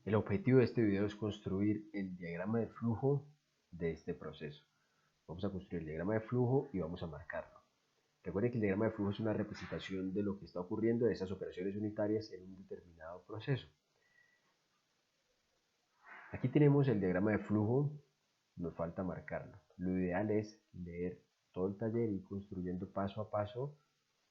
El objetivo de este video es construir el diagrama de flujo de este proceso. Vamos a construir el diagrama de flujo y vamos a marcarlo. Recuerden que el diagrama de flujo es una representación de lo que está ocurriendo de esas operaciones unitarias en un determinado proceso. Aquí tenemos el diagrama de flujo, nos falta marcarlo. Lo ideal es leer todo el taller y ir construyendo paso a paso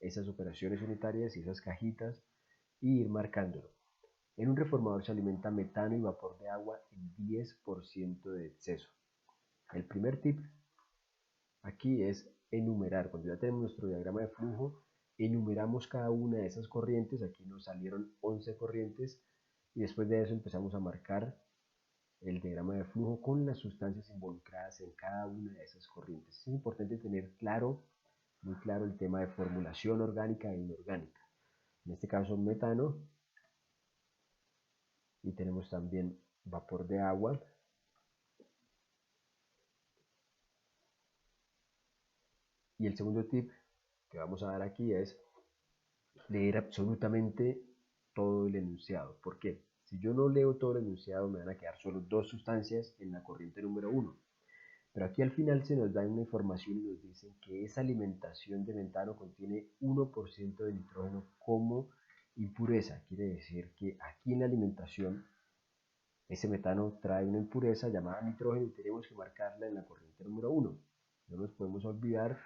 esas operaciones unitarias y esas cajitas y ir marcándolo. En un reformador se alimenta metano y vapor de agua en 10% de exceso. El primer tip aquí es enumerar. Cuando ya tenemos nuestro diagrama de flujo, enumeramos cada una de esas corrientes. Aquí nos salieron 11 corrientes y después de eso empezamos a marcar el diagrama de flujo con las sustancias involucradas en cada una de esas corrientes. Es importante tener muy claro el tema de formulación orgánica e inorgánica. En este caso metano, y tenemos también vapor de agua. Y el segundo tip que vamos a dar aquí es leer absolutamente todo el enunciado. ¿Por qué? Si yo no leo todo el enunciado me van a quedar solo dos sustancias en la corriente número 1. Pero aquí al final se nos da una información y nos dicen que esa alimentación de metano contiene 1% de nitrógeno como impureza. Quiere decir que aquí en la alimentación ese metano trae una impureza llamada nitrógeno y tenemos que marcarla en la corriente número 1. No nos podemos olvidar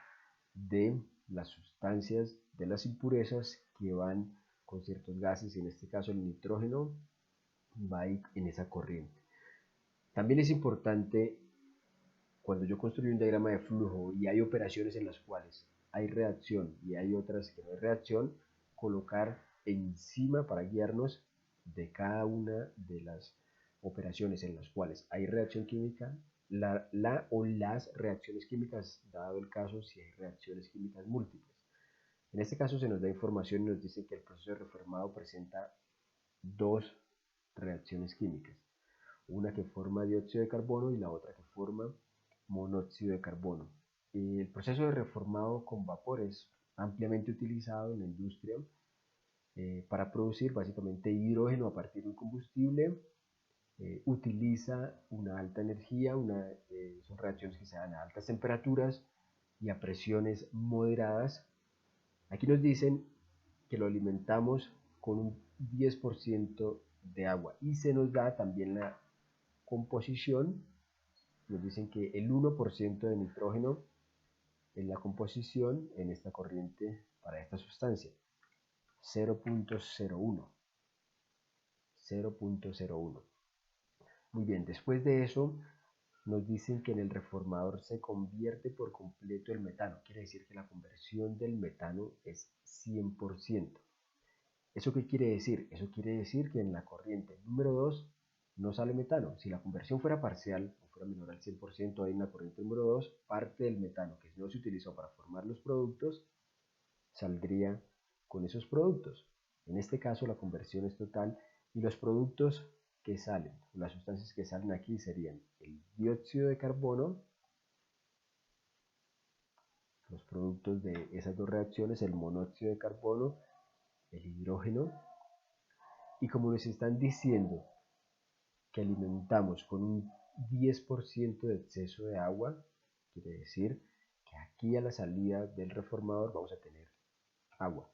de las sustancias, de las impurezas que van con ciertos gases, en este caso el nitrógeno va en esa corriente. También es importante, cuando yo construyo un diagrama de flujo y hay operaciones en las cuales hay reacción y hay otras que no hay reacción, colocar encima para guiarnos de cada una de las operaciones en las cuales hay reacción química, la o las reacciones químicas, dado el caso si hay reacciones químicas múltiples. En este caso se nos da información y nos dice que el proceso de reformado presenta dos reacciones químicas, una que forma dióxido de carbono y la otra que forma monóxido de carbono. El proceso de reformado con vapor es ampliamente utilizado en la industria para producir básicamente hidrógeno a partir de un combustible. Utiliza una alta energía, son reacciones que se dan a altas temperaturas y a presiones moderadas. Aquí nos dicen que lo alimentamos con un 10% de agua y se nos da también la composición. Nos dicen que el 1% de nitrógeno es la composición en esta corriente para esta sustancia, 0.01. Muy bien, después de eso nos dicen que en el reformador se convierte por completo el metano. Quiere decir que la conversión del metano es 100%. ¿Eso qué quiere decir? Eso quiere decir que en la corriente número 2 no sale metano. Si la conversión fuera parcial o fuera menor al 100%, ahí en la corriente número 2, parte del metano que no se utilizó para formar los productos saldría con esos productos. En este caso la conversión es total y los productos que salen, las sustancias que salen aquí serían el dióxido de carbono, los productos de esas dos reacciones, el monóxido de carbono, el hidrógeno, y como nos están diciendo que alimentamos con un 10% de exceso de agua, quiere decir que aquí a la salida del reformador vamos a tener agua.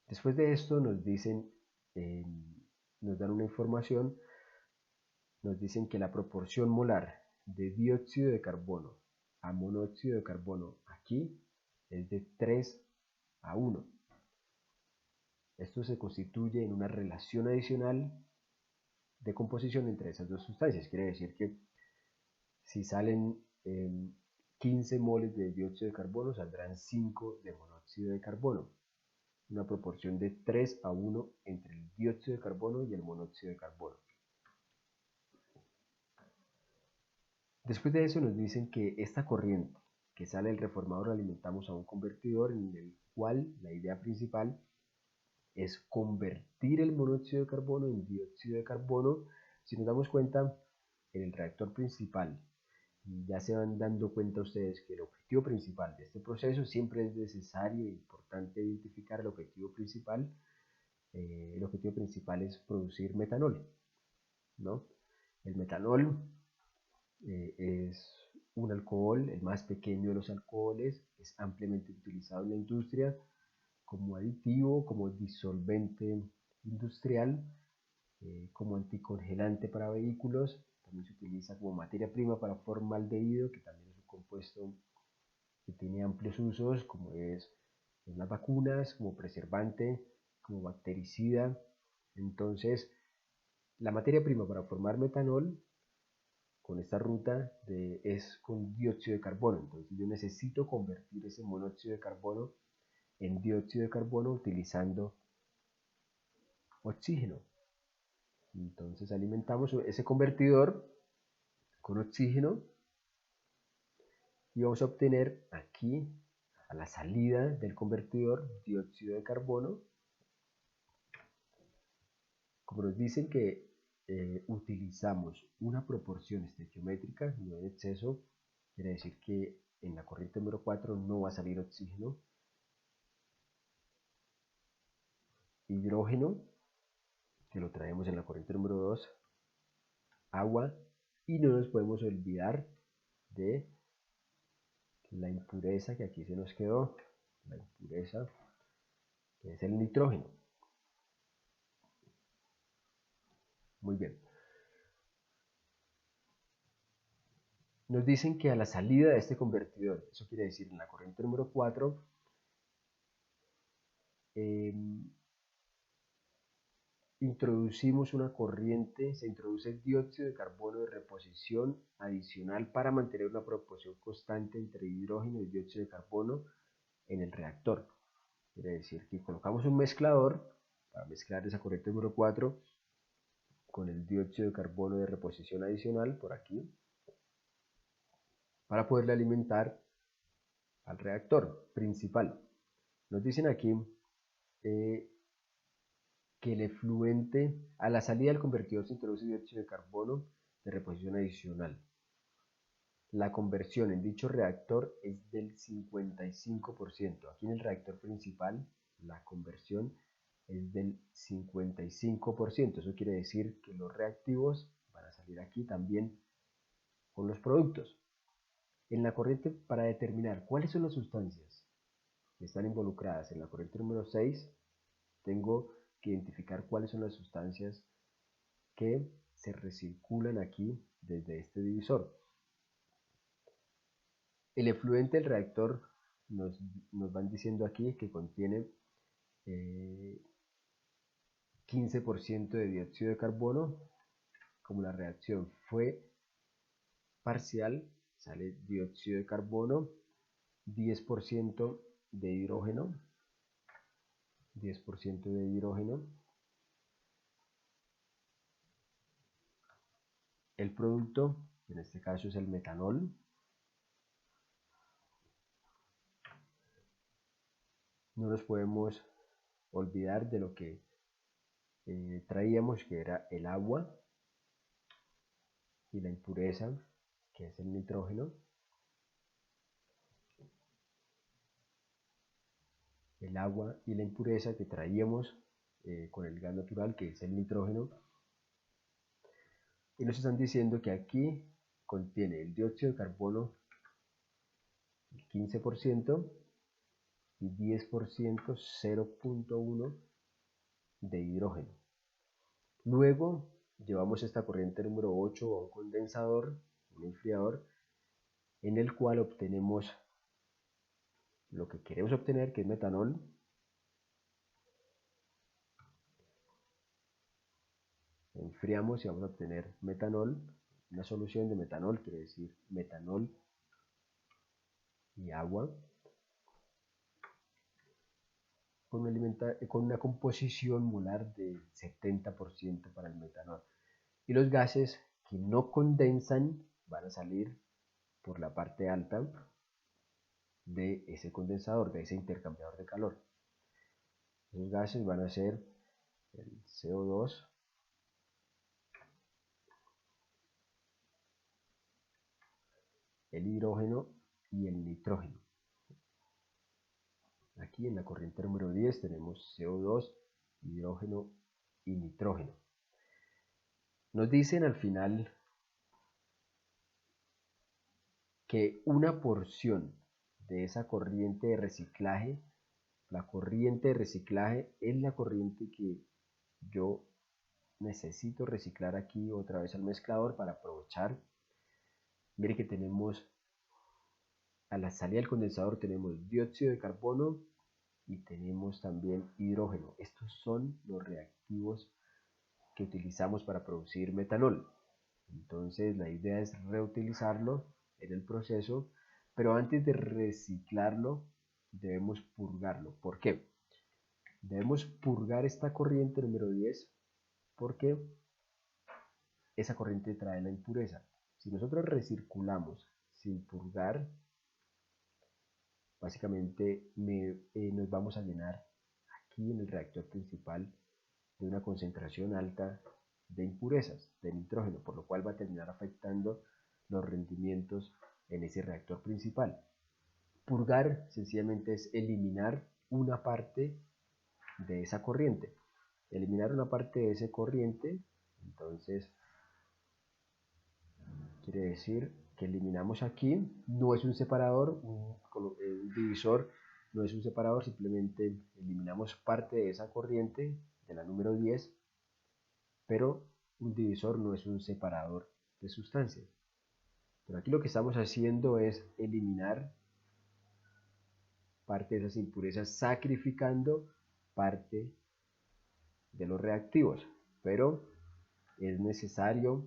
Después de esto nos dicen, nos dan una información, nos dicen que la proporción molar de dióxido de carbono a monóxido de carbono aquí es de 3:1. Esto se constituye en una relación adicional de composición entre esas dos sustancias. Quiere decir que si salen 15 moles de dióxido de carbono, saldrán 5 de monóxido de carbono. Una proporción de 3:1 entre el dióxido de carbono y el monóxido de carbono. Después de eso nos dicen que esta corriente que sale del reformador la alimentamos a un convertidor en el cual la idea principal es convertir el monóxido de carbono en dióxido de carbono. Si nos damos cuenta, en el reactor principal, ya se van dando cuenta ustedes que el objetivo principal de este proceso siempre es necesario e importante identificar el objetivo principal el objetivo principal es producir metanol, ¿no? El metanol es un alcohol, el más pequeño de los alcoholes, es ampliamente utilizado en la industria como aditivo, como disolvente industrial, como anticongelante para vehículos, también se utiliza como materia prima para formaldehído, que también es un compuesto que tiene amplios usos, como es en las vacunas, como preservante, como bactericida. Entonces, la materia prima para formar metanol con esta ruta es con dióxido de carbono. Entonces, yo necesito convertir ese monóxido de carbono en dióxido de carbono utilizando oxígeno. Entonces, alimentamos ese convertidor con oxígeno y vamos a obtener aquí, a la salida del convertidor, dióxido de carbono. Como nos dicen que utilizamos una proporción estequiométrica, no en exceso, quiere decir que en la corriente número 4 no va a salir oxígeno, hidrógeno, que lo traemos en la corriente número 2, agua, y no nos podemos olvidar de la impureza que aquí se nos quedó, la impureza que es el nitrógeno. Muy bien. Nos dicen que a la salida de este convertidor, eso quiere decir en la corriente número 4, introducimos una corriente, se introduce dióxido de carbono de reposición adicional para mantener una proporción constante entre hidrógeno y dióxido de carbono en el reactor. Quiere decir que colocamos un mezclador para mezclar esa corriente número 4 con el dióxido de carbono de reposición adicional por aquí para poderle alimentar al reactor principal. Nos dicen aquí que el efluente a la salida del convertidor se introduce dióxido de carbono de reposición adicional. La conversión en dicho reactor es del 55%. Aquí en el reactor principal la conversión es del 55%. Eso quiere decir que los reactivos van a salir aquí también con los productos. En la corriente, para determinar cuáles son las sustancias que están involucradas en la corriente número 6, tengo que identificar cuáles son las sustancias que se recirculan aquí desde este divisor. El efluente del reactor nos van diciendo aquí que contiene 15% de dióxido de carbono. Como la reacción fue parcial, sale dióxido de carbono, 10% de hidrógeno, 10% de hidrógeno. El producto, en este caso es el metanol, no nos podemos olvidar de lo que traíamos, que era el agua y la impureza, que es el nitrógeno. El agua y la impureza que traíamos con el gas natural, que es el nitrógeno. Y nos están diciendo que aquí contiene el dióxido de carbono, el 15%, y 10%, 0.1 de hidrógeno. Luego llevamos esta corriente número 8 a un condensador, un enfriador, en el cual obtenemos lo que queremos obtener, que es metanol. Enfriamos y vamos a obtener metanol. Una solución de metanol quiere decir metanol y agua con una composición molar de 70% para el metanol. Y los gases que no condensan van a salir por la parte alta de ese condensador, de ese intercambiador de calor. Los gases van a ser el CO2, el hidrógeno y el nitrógeno. Aquí en la corriente número 10 tenemos CO2 hidrógeno y nitrógeno. Nos dicen al final que una porción de esa corriente de reciclaje, la corriente de reciclaje es la corriente que yo necesito reciclar aquí otra vez al mezclador para aprovechar. Mire que tenemos a la salida del condensador tenemos dióxido de carbono y tenemos también hidrógeno. Estos son los reactivos que utilizamos para producir metanol. Entonces la idea es reutilizarlo en el proceso, pero antes de reciclarlo debemos purgarlo. ¿Por qué? Debemos purgar esta corriente número 10 porque esa corriente trae la impureza. Si nosotros recirculamos sin purgar, básicamente nos vamos a llenar aquí en el reactor principal de una concentración alta de impurezas, de nitrógeno, por lo cual va a terminar afectando los rendimientos en ese reactor principal. Purgar sencillamente es eliminar una parte de esa corriente. Eliminar una parte de esa corriente, entonces quiere decir que eliminamos aquí, no es un separador, un divisor no es un separador, simplemente eliminamos parte de esa corriente, de la número 10, pero un divisor no es un separador de sustancias. Pero aquí lo que estamos haciendo es eliminar parte de esas impurezas, sacrificando parte de los reactivos, pero es necesario,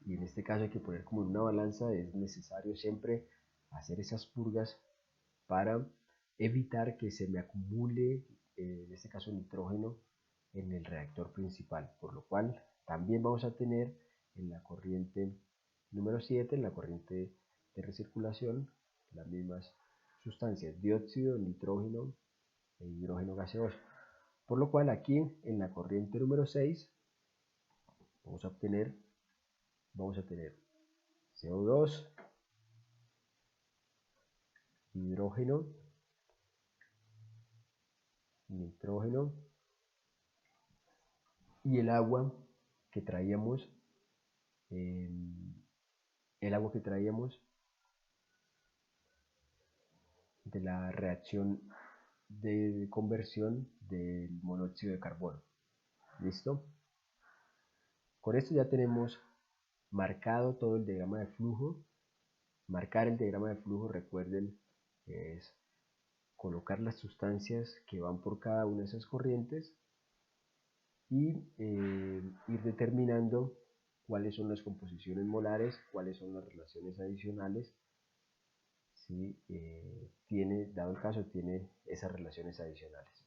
y en este caso hay que poner como en una balanza, es necesario siempre hacer esas purgas para evitar que se me acumule, en este caso nitrógeno, en el reactor principal, por lo cual también vamos a tener en la corriente número 7, en la corriente de recirculación, las mismas sustancias, dióxido, nitrógeno e hidrógeno gaseoso. Por lo cual aquí en la corriente número 6 vamos a tener CO2, hidrógeno, nitrógeno y el agua que traíamos, de la reacción de conversión del monóxido de carbono. ¿Listo? Con esto ya tenemos marcado todo el diagrama de flujo. Marcar el diagrama de flujo, recuerden, es colocar las sustancias que van por cada una de esas corrientes y ir determinando cuáles son las composiciones molares, cuáles son las relaciones adicionales, si dado el caso, tiene esas relaciones adicionales.